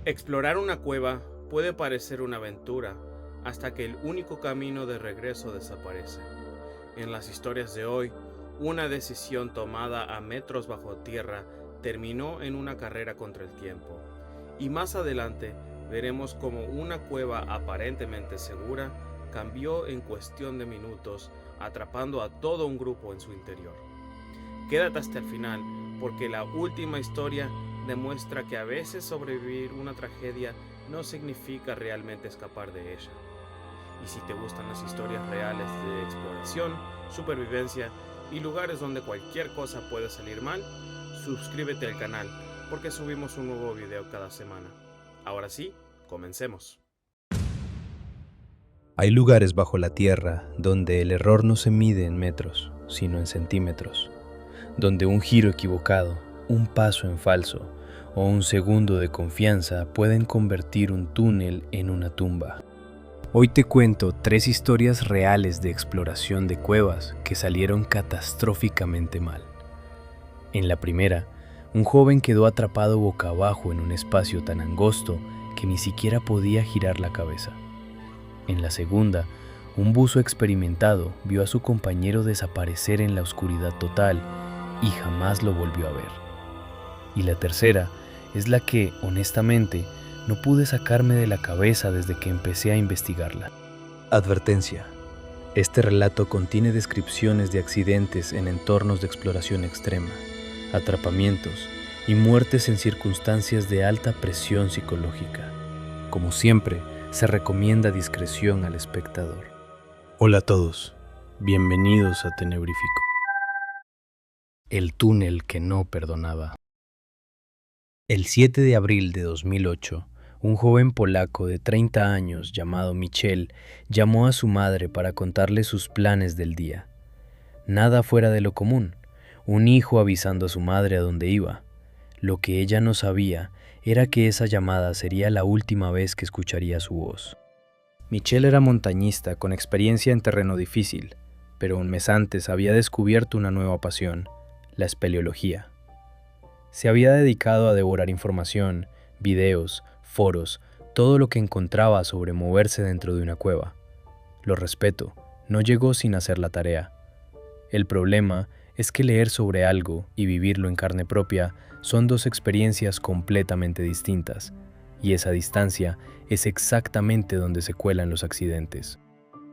Explorar una cueva puede parecer una aventura hasta que el único camino de regreso desaparece. En las historias de hoy, una decisión tomada a metros bajo tierra terminó en una carrera contra el tiempo. Y más adelante veremos cómo una cueva aparentemente segura cambió en cuestión de minutos, atrapando a todo un grupo en su interior. Quédate hasta el final, porque la última historia demuestra que a veces sobrevivir una tragedia no significa realmente escapar de ella. Y si te gustan las historias reales de exploración, supervivencia y lugares donde cualquier cosa puede salir mal, suscríbete al canal, porque subimos un nuevo video cada semana. Ahora sí, comencemos. Hay lugares bajo la tierra donde el error no se mide en metros, sino en centímetros, donde un giro equivocado, un paso en falso o un segundo de confianza pueden convertir un túnel en una tumba. Hoy te cuento 3 historias reales de exploración de cuevas que salieron catastróficamente mal. En la primera, un joven quedó atrapado boca abajo en un espacio tan angosto que ni siquiera podía girar la cabeza. En la segunda, un buzo experimentado vio a su compañero desaparecer en la oscuridad total y jamás lo volvió a ver. Y la tercera es la que, honestamente, no pude sacarme de la cabeza desde que empecé a investigarla. Advertencia. Este relato contiene descripciones de accidentes en entornos de exploración extrema, atrapamientos y muertes en circunstancias de alta presión psicológica. Como siempre, se recomienda discreción al espectador. Hola a todos, bienvenidos a Tenebrífico. El túnel que no perdonaba. El 7 de abril de 2008, un joven polaco de 30 años llamado Michel llamó a su madre para contarle sus planes del día. Nada fuera de lo común, un hijo avisando a su madre a dónde iba. Lo que ella no sabía era que esa llamada sería la última vez que escucharía su voz. Michel era montañista con experiencia en terreno difícil, pero un mes antes había descubierto una nueva pasión, la espeleología. Se había dedicado a devorar información, videos, foros, todo lo que encontraba sobre moverse dentro de una cueva. Lo respeto, no llegó sin hacer la tarea. El problema es que leer sobre algo y vivirlo en carne propia son 2 experiencias completamente distintas, y esa distancia es exactamente donde se cuelan los accidentes.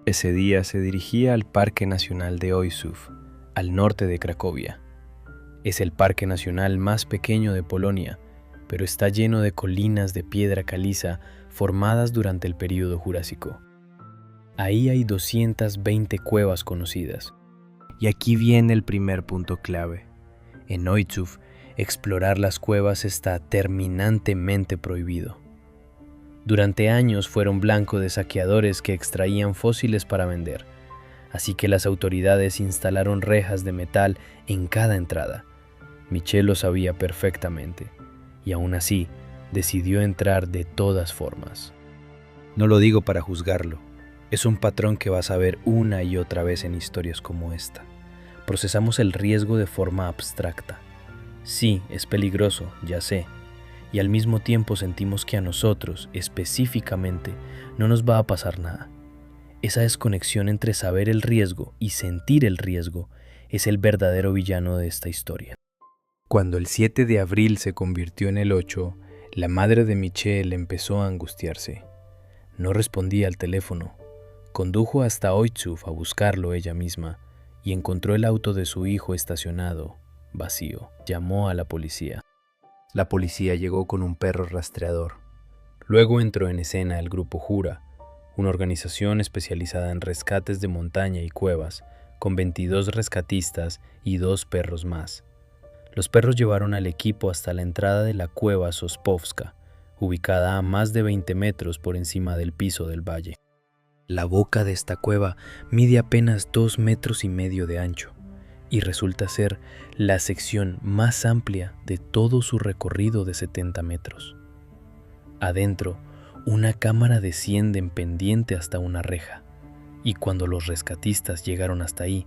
Ese día se dirigía al Parque Nacional de Ojów, al norte de Cracovia. Es el parque nacional más pequeño de Polonia, pero está lleno de colinas de piedra caliza formadas durante el período Jurásico. Ahí hay 220 cuevas conocidas. Y aquí viene el primer punto clave. En Ojów, explorar las cuevas está terminantemente prohibido. Durante años fueron blanco de saqueadores que extraían fósiles para vender, así que las autoridades instalaron rejas de metal en cada entrada. Michel lo sabía perfectamente, y aún así decidió entrar de todas formas. No lo digo para juzgarlo, es un patrón que vas a ver una y otra vez en historias como esta. Procesamos el riesgo de forma abstracta. Sí, es peligroso, ya sé, y al mismo tiempo sentimos que a nosotros, específicamente, no nos va a pasar nada. Esa desconexión entre saber el riesgo y sentir el riesgo es el verdadero villano de esta historia. Cuando el 7 de abril se convirtió en el 8, la madre de Michel empezó a angustiarse. No respondía al teléfono. Condujo hasta Ojów a buscarlo ella misma y encontró el auto de su hijo estacionado, vacío. Llamó a la policía. La policía llegó con un perro rastreador. Luego entró en escena el Grupo Jura, una organización especializada en rescates de montaña y cuevas, con 22 rescatistas y 2 perros más. Los perros llevaron al equipo hasta la entrada de la cueva Sospovska, ubicada a más de 20 metros por encima del piso del valle. La boca de esta cueva mide apenas 2,5 metros de ancho y resulta ser la sección más amplia de todo su recorrido de 70 metros. Adentro, una cámara desciende en pendiente hasta una reja, y cuando los rescatistas llegaron hasta ahí,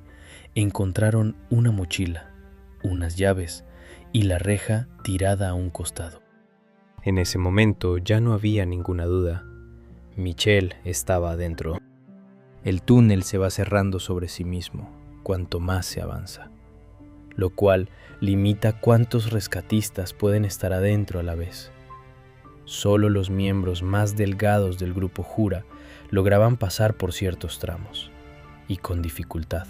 encontraron una mochila, unas llaves y la reja tirada a un costado. En ese momento ya no había ninguna duda. Michelle estaba adentro. El túnel se va cerrando sobre sí mismo cuanto más se avanza, lo cual limita cuántos rescatistas pueden estar adentro a la vez. Solo los miembros más delgados del grupo Jura lograban pasar por ciertos tramos, y con dificultad.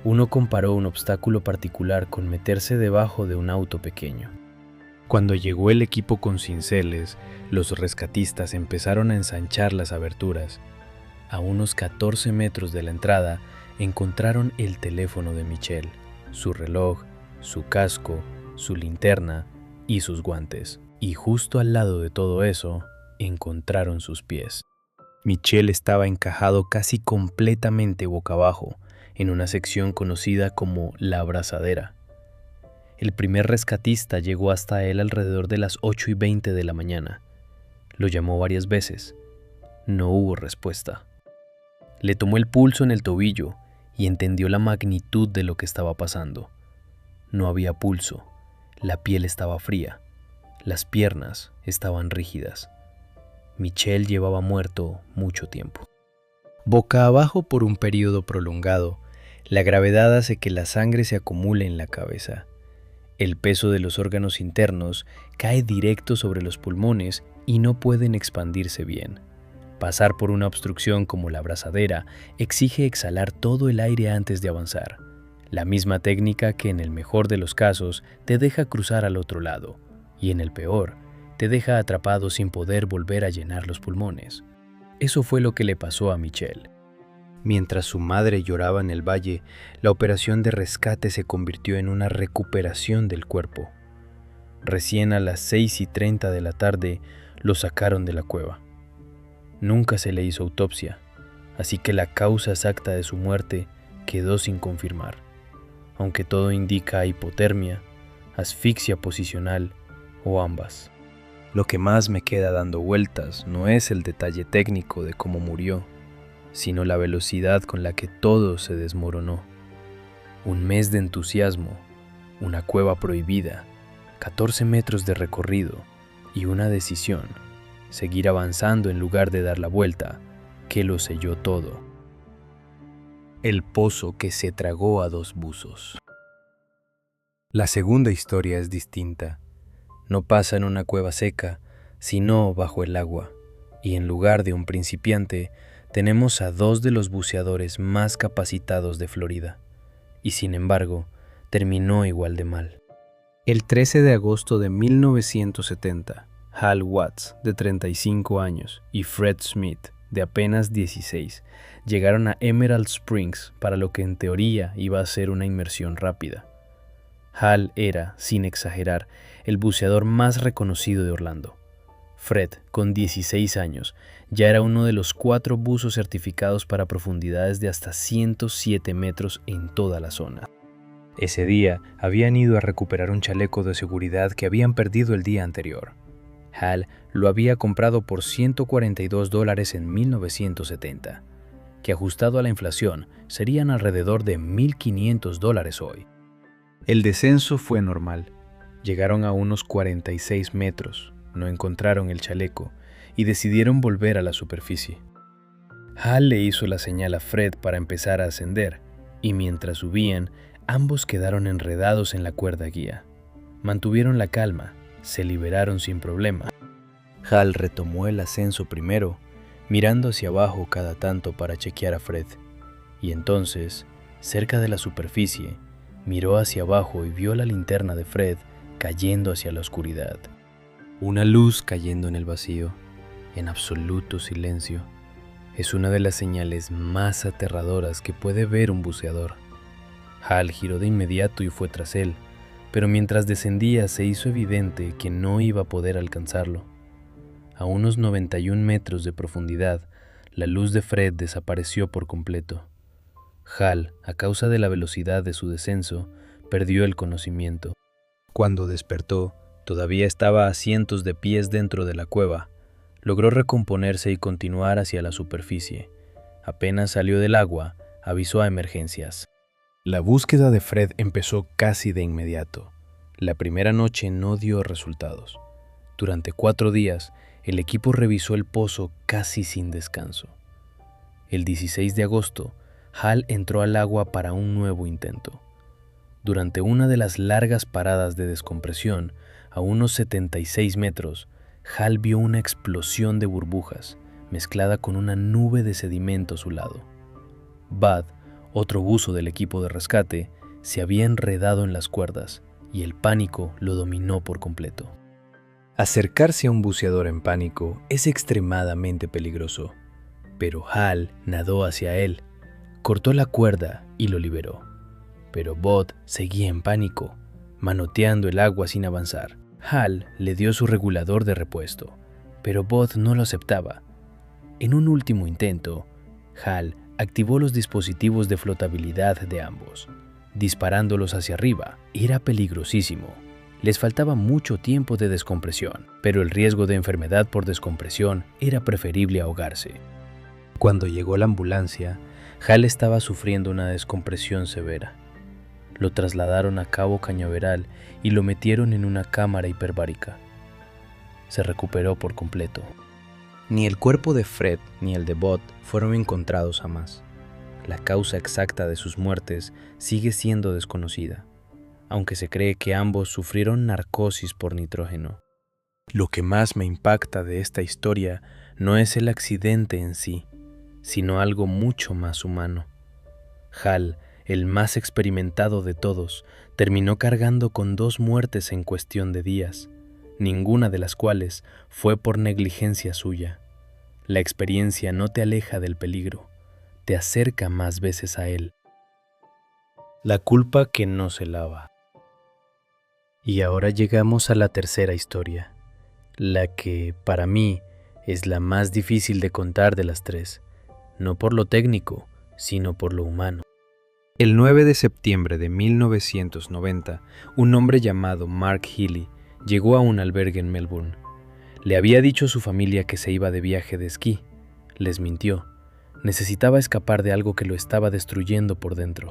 Uno comparó un obstáculo particular con meterse debajo de un auto pequeño. Cuando llegó el equipo con cinceles, los rescatistas empezaron a ensanchar las aberturas. A unos 14 metros de la entrada, encontraron el teléfono de Michelle, su reloj, su casco, su linterna y sus guantes. Y justo al lado de todo eso, encontraron sus pies. Michelle estaba encajado casi completamente boca abajo en una sección conocida como la abrazadera. El primer rescatista llegó hasta él alrededor de las 8:20 de la mañana. Lo llamó varias veces. No hubo respuesta. Le tomó el pulso en el tobillo y entendió la magnitud de lo que estaba pasando. No había pulso, la piel estaba fría, las piernas estaban rígidas. Michelle llevaba muerto mucho tiempo. Boca abajo por un periodo prolongado, la gravedad hace que la sangre se acumule en la cabeza. El peso de los órganos internos cae directo sobre los pulmones y no pueden expandirse bien. Pasar por una obstrucción como la abrazadera exige exhalar todo el aire antes de avanzar, la misma técnica que en el mejor de los casos te deja cruzar al otro lado y en el peor te deja atrapado sin poder volver a llenar los pulmones. Eso fue lo que le pasó a Michelle. Mientras su madre lloraba en el valle, la operación de rescate se convirtió en una recuperación del cuerpo. Recién a las 6:30 de la tarde lo sacaron de la cueva. Nunca se le hizo autopsia, así que la causa exacta de su muerte quedó sin confirmar, aunque todo indica hipotermia, asfixia posicional o ambas. Lo que más me queda dando vueltas no es el detalle técnico de cómo murió, sino la velocidad con la que todo se desmoronó. Un mes de entusiasmo, una cueva prohibida, 14 metros de recorrido y una decisión, seguir avanzando en lugar de dar la vuelta, que lo selló todo. El pozo que se tragó a 2 buzos. La segunda historia es distinta. No pasa en una cueva seca, sino bajo el agua, y en lugar de un principiante, tenemos a 2 de los buceadores más capacitados de Florida, y sin embargo, terminó igual de mal. El 13 de agosto de 1970, Hal Watts, de 35 años, y Fred Smith, de apenas 16, llegaron a Emerald Springs para lo que en teoría iba a ser una inmersión rápida. Hal era, sin exagerar, el buceador más reconocido de Orlando. Fred, con 16 años, ya era uno de los 4 buzos certificados para profundidades de hasta 107 metros en toda la zona. Ese día habían ido a recuperar un chaleco de seguridad que habían perdido el día anterior. Hal lo había comprado por $142 en 1970, que ajustado a la inflación serían alrededor de $1,500 hoy. El descenso fue normal. Llegaron a unos 46 metros, no encontraron el chaleco y decidieron volver a la superficie. Hal le hizo la señal a Fred para empezar a ascender, y mientras subían, ambos quedaron enredados en la cuerda guía. Mantuvieron la calma, se liberaron sin problema. Hal retomó el ascenso primero, mirando hacia abajo cada tanto para chequear a Fred, y entonces, cerca de la superficie, miró hacia abajo y vio la linterna de Fred cayendo hacia la oscuridad. Una luz cayendo en el vacío, en absoluto silencio, es una de las señales más aterradoras que puede ver un buceador. Hal giró de inmediato y fue tras él, pero mientras descendía se hizo evidente que no iba a poder alcanzarlo. A unos 91 metros de profundidad, la luz de Fred desapareció por completo. Hal, a causa de la velocidad de su descenso, perdió el conocimiento. Cuando despertó, todavía estaba a cientos de pies dentro de la cueva. Logró recomponerse y continuar hacia la superficie. Apenas salió del agua, avisó a emergencias. La búsqueda de Fred empezó casi de inmediato. La primera noche no dio resultados. Durante 4 días, el equipo revisó el pozo casi sin descanso. El 16 de agosto, Hal entró al agua para un nuevo intento. Durante una de las largas paradas de descompresión, a unos 76 metros, Hal vio una explosión de burbujas mezclada con una nube de sedimento a su lado. Bud, otro buzo del equipo de rescate, se había enredado en las cuerdas y el pánico lo dominó por completo. Acercarse a un buceador en pánico es extremadamente peligroso, pero Hal nadó hacia él, cortó la cuerda y lo liberó. Pero Bud seguía en pánico, manoteando el agua sin avanzar. Hal le dio su regulador de repuesto, pero Bud no lo aceptaba. En un último intento, Hal activó los dispositivos de flotabilidad de ambos, disparándolos hacia arriba. Era peligrosísimo. Les faltaba mucho tiempo de descompresión, pero el riesgo de enfermedad por descompresión era preferible a ahogarse. Cuando llegó la ambulancia, Hal estaba sufriendo una descompresión severa. Lo trasladaron a Cabo Cañaveral y lo metieron en una cámara hiperbárica. Se recuperó por completo. Ni el cuerpo de Fred ni el de Bud fueron encontrados jamás. La causa exacta de sus muertes sigue siendo desconocida, aunque se cree que ambos sufrieron narcosis por nitrógeno. Lo que más me impacta de esta historia no es el accidente en sí, sino algo mucho más humano. Hal, el más experimentado de todos, terminó cargando con 2 muertes en cuestión de días, ninguna de las cuales fue por negligencia suya. La experiencia no te aleja del peligro, te acerca más veces a él. La culpa que no se lava. Y ahora llegamos a la tercera historia, la que, para mí, es la más difícil de contar de las 3, no por lo técnico, sino por lo humano. El 9 de septiembre de 1990, un hombre llamado Mark Healy llegó a un albergue en Melbourne. Le había dicho a su familia que se iba de viaje de esquí. Les mintió. Necesitaba escapar de algo que lo estaba destruyendo por dentro.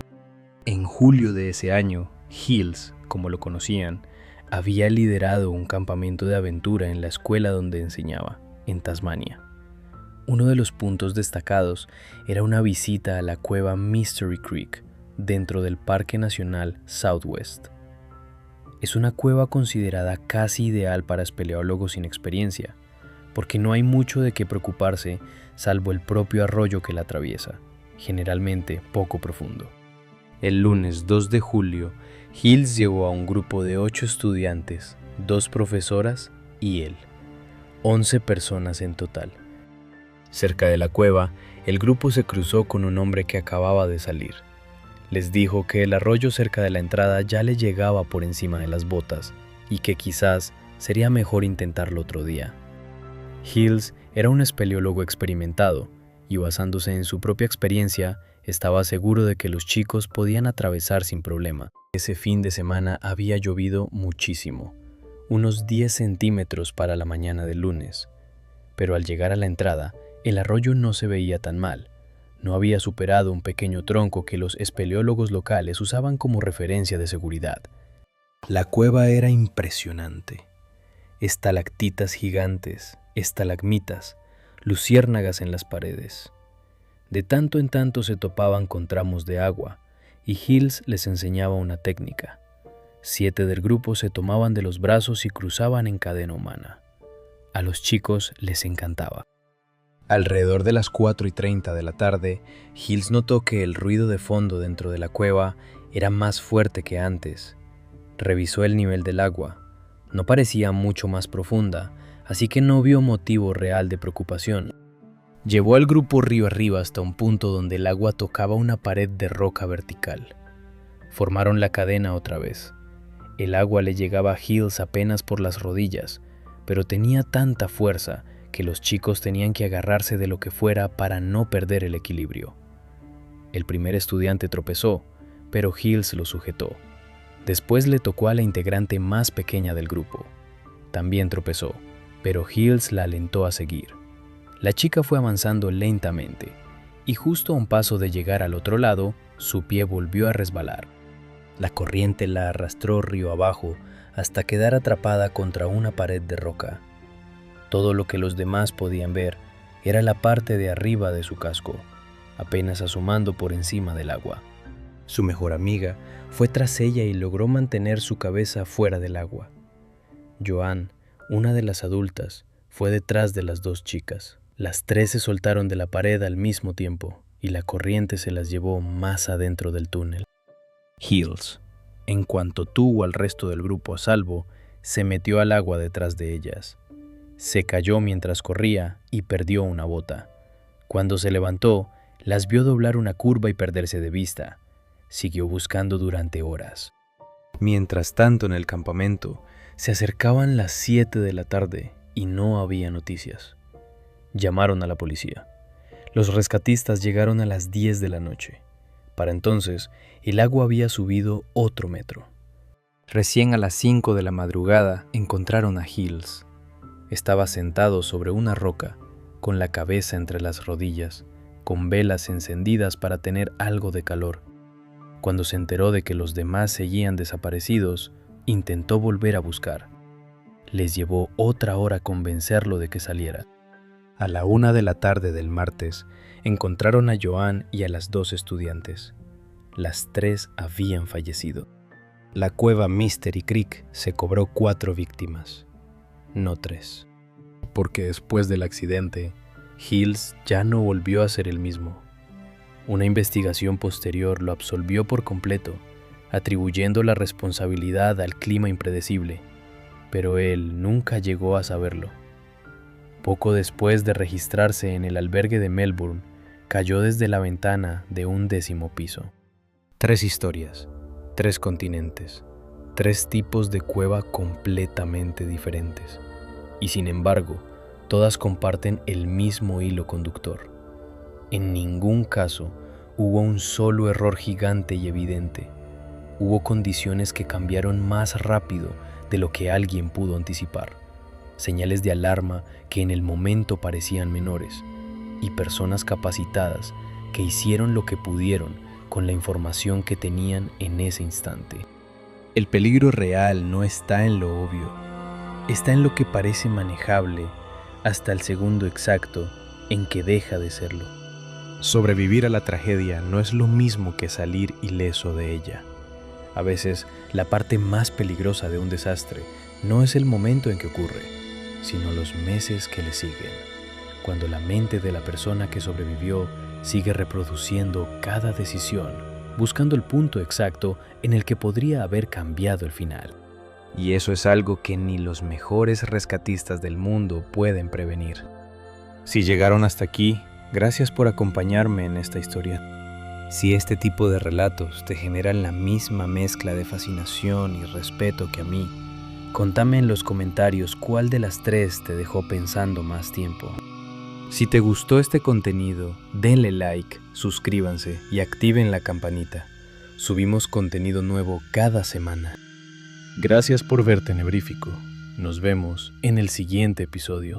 En julio de ese año, Hills, como lo conocían, había liderado un campamento de aventura en la escuela donde enseñaba, en Tasmania. Uno de los puntos destacados era una visita a la cueva Mystery Creek, dentro del Parque Nacional Southwest. Es una cueva considerada casi ideal para espeleólogos sin experiencia, porque no hay mucho de qué preocuparse salvo el propio arroyo que la atraviesa, generalmente poco profundo. El lunes 2 de julio, Hills llevó a un grupo de 8 estudiantes, 2 profesoras y él, 11 personas en total. Cerca de la cueva, el grupo se cruzó con un hombre que acababa de salir. Les dijo que el arroyo cerca de la entrada ya le llegaba por encima de las botas y que quizás sería mejor intentarlo otro día. Hills era un espeleólogo experimentado y, basándose en su propia experiencia, estaba seguro de que los chicos podían atravesar sin problema. Ese fin de semana había llovido muchísimo, unos 10 centímetros para la mañana del lunes, pero al llegar a la entrada, el arroyo no se veía tan mal. No había superado un pequeño tronco que los espeleólogos locales usaban como referencia de seguridad. La cueva era impresionante. Estalactitas gigantes, estalagmitas, luciérnagas en las paredes. De tanto en tanto se topaban con tramos de agua, y Hills les enseñaba una técnica. 7 del grupo se tomaban de los brazos y cruzaban en cadena humana. A los chicos les encantaba. Alrededor de las 4:30 de la tarde, Hills notó que el ruido de fondo dentro de la cueva era más fuerte que antes. Revisó el nivel del agua. No parecía mucho más profunda, así que no vio motivo real de preocupación. Llevó al grupo río arriba hasta un punto donde el agua tocaba una pared de roca vertical. Formaron la cadena otra vez. El agua le llegaba a Hills apenas por las rodillas, pero tenía tanta fuerza que los chicos tenían que agarrarse de lo que fuera para no perder el equilibrio. El primer estudiante tropezó, pero Hills lo sujetó. Después le tocó a la integrante más pequeña del grupo. También tropezó, pero Hills la alentó a seguir. La chica fue avanzando lentamente, y justo a un paso de llegar al otro lado, su pie volvió a resbalar. La corriente la arrastró río abajo hasta quedar atrapada contra una pared de roca. Todo lo que los demás podían ver era la parte de arriba de su casco, apenas asomando por encima del agua. Su mejor amiga fue tras ella y logró mantener su cabeza fuera del agua. Joan, una de las adultas, fue detrás de las dos chicas. Las tres se soltaron de la pared al mismo tiempo y la corriente se las llevó más adentro del túnel. Hills, en cuanto tuvo al resto del grupo a salvo, se metió al agua detrás de ellas. Se cayó mientras corría y perdió una bota. Cuando se levantó, las vio doblar una curva y perderse de vista. Siguió buscando durante horas. Mientras tanto, en el campamento, se acercaban las 7 de la tarde y no había noticias. Llamaron a la policía. Los rescatistas llegaron a las 10 de la noche. Para entonces, el agua había subido otro metro. Recién a las 5 de la madrugada encontraron a Hills. Estaba sentado sobre una roca, con la cabeza entre las rodillas, con velas encendidas para tener algo de calor. Cuando se enteró de que los demás seguían desaparecidos, intentó volver a buscar. Les llevó otra hora convencerlo de que saliera. A la 1 de la tarde del martes, encontraron a Joan y a las 2 estudiantes. Las 3 habían fallecido. La cueva Mystery Creek se cobró 4 víctimas, no 3. Porque después del accidente, Hills ya no volvió a ser el mismo. Una investigación posterior lo absolvió por completo, atribuyendo la responsabilidad al clima impredecible, pero él nunca llegó a saberlo. Poco después de registrarse en el albergue de Melbourne, cayó desde la ventana de un 10º piso. 3 historias, 3 continentes, 3 tipos de cueva completamente diferentes. Y sin embargo, todas comparten el mismo hilo conductor. En ningún caso hubo un solo error gigante y evidente. Hubo condiciones que cambiaron más rápido de lo que alguien pudo anticipar. Señales de alarma que en el momento parecían menores, y personas capacitadas que hicieron lo que pudieron con la información que tenían en ese instante. El peligro real no está en lo obvio, está en lo que parece manejable hasta el segundo exacto en que deja de serlo. Sobrevivir a la tragedia no es lo mismo que salir ileso de ella. A veces, la parte más peligrosa de un desastre no es el momento en que ocurre, sino los meses que le siguen, cuando la mente de la persona que sobrevivió sigue reproduciendo cada decisión, buscando el punto exacto en el que podría haber cambiado el final. Y eso es algo que ni los mejores rescatistas del mundo pueden prevenir. Si llegaron hasta aquí, gracias por acompañarme en esta historia. Si este tipo de relatos te generan la misma mezcla de fascinación y respeto que a mí, contame en los comentarios cuál de las 3 te dejó pensando más tiempo. Si te gustó este contenido, denle like, suscríbanse y activen la campanita. Subimos contenido nuevo cada semana. Gracias por ver Tenebrífico. Nos vemos en el siguiente episodio.